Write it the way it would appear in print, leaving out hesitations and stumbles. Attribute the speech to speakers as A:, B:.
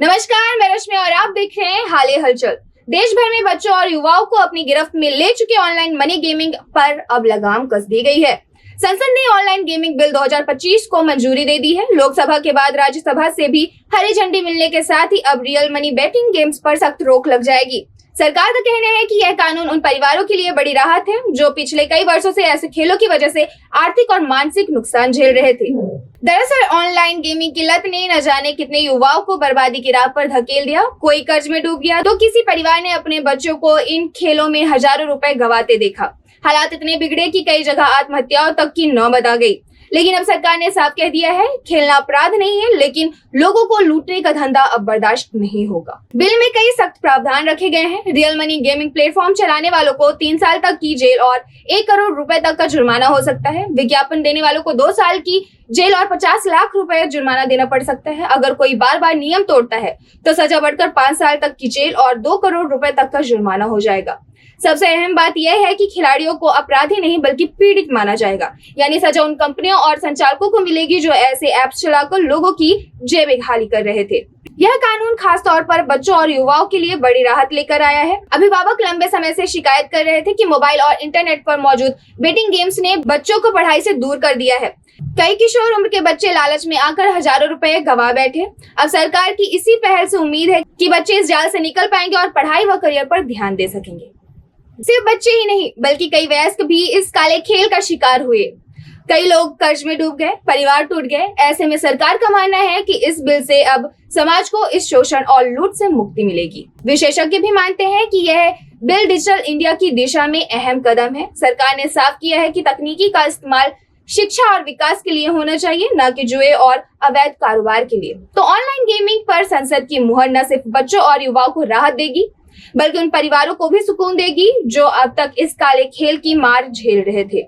A: नमस्कार, मैं रश्मि और आप देख रहे हैं हाल हलचल। देश भर में बच्चों और युवाओं को अपनी गिरफ्त में ले चुके ऑनलाइन मनी गेमिंग पर अब लगाम कस दी गई है। संसद ने ऑनलाइन गेमिंग बिल 2025 को मंजूरी दे दी है। लोकसभा के बाद राज्यसभा से भी हरी झंडी मिलने के साथ ही अब रियल मनी बेटिंग गेम्स पर सख्त रोक लग जाएगी। सरकार का कहना है कि यह कानून उन परिवारों के लिए बड़ी राहत है जो पिछले कई वर्षों से ऐसे खेलों की वजह से आर्थिक और मानसिक नुकसान झेल रहे थे। दरअसल ऑनलाइन गेमिंग की लत ने न जाने कितने युवाओं को बर्बादी की राह पर धकेल दिया। कोई कर्ज में डूब गया तो किसी परिवार ने अपने बच्चों को इन खेलों में हजारों रुपए गंवाते देखा। हालात इतने बिगड़े कि कई जगह आत्महत्याओं तक की नौबत आ गई। लेकिन अब सरकार ने साफ कह दिया है, खेलना अपराध नहीं है, लेकिन लोगों को लूटने का धंधा अब बर्दाश्त नहीं होगा। बिल में कई सख्त प्रावधान रखे गए हैं। रियल मनी गेमिंग प्लेटफॉर्म चलाने वालों को 3 साल तक की जेल और 1 करोड़ रुपए तक का जुर्माना हो सकता है। विज्ञापन देने वालों को 2 साल की जेल और 50 लाख रुपए जुर्माना देना पड़ सकता है। अगर कोई बार बार नियम तोड़ता है तो सजा बढ़कर 5 साल तक की जेल और 2 करोड़ रुपए तक का जुर्माना हो जाएगा। सबसे अहम बात यह है कि खिलाड़ियों को अपराधी नहीं बल्कि पीड़ित माना जाएगा, यानी सजा उन कंपनियों और संचालकों को मिलेगी जो ऐसे ऐप्स चलाकर लोगों की जेबें खाली कर रहे थे। यह कानून खास तौर पर बच्चों और युवाओं के लिए बड़ी राहत लेकर आया है। अभिभावक लंबे समय से शिकायत कर रहे थे कि मोबाइल और इंटरनेट पर मौजूद बेटिंग गेम्स ने बच्चों को पढ़ाई से दूर कर दिया है। कई किशोर उम्र के बच्चे लालच में आकर हजारों रुपए गंवा बैठे। अब सरकार की इसी पहल से उम्मीद है कि बच्चे इस जाल से निकल पाएंगे और पढ़ाई व करियर पर ध्यान दे सकेंगे। सिर्फ बच्चे ही नहीं बल्कि कई वयस्क भी इस काले खेल का शिकार हुए। कई लोग कर्ज में डूब गए, परिवार टूट गए। ऐसे में सरकार का मानना है कि इस बिल से अब समाज को इस शोषण और लूट से मुक्ति मिलेगी। विशेषज्ञ भी मानते हैं कि यह बिल डिजिटल इंडिया की दिशा में अहम कदम है। सरकार ने साफ किया है कि तकनीकी का इस्तेमाल शिक्षा और विकास के लिए होना चाहिए, न कि जुए और अवैध कारोबार के लिए। तो ऑनलाइन गेमिंग पर संसद की मुहर न सिर्फ बच्चों और युवाओं को राहत देगी बल्कि उन परिवारों को भी सुकून देगी जो अब तक इस काले खेल की मार झेल रहे थे।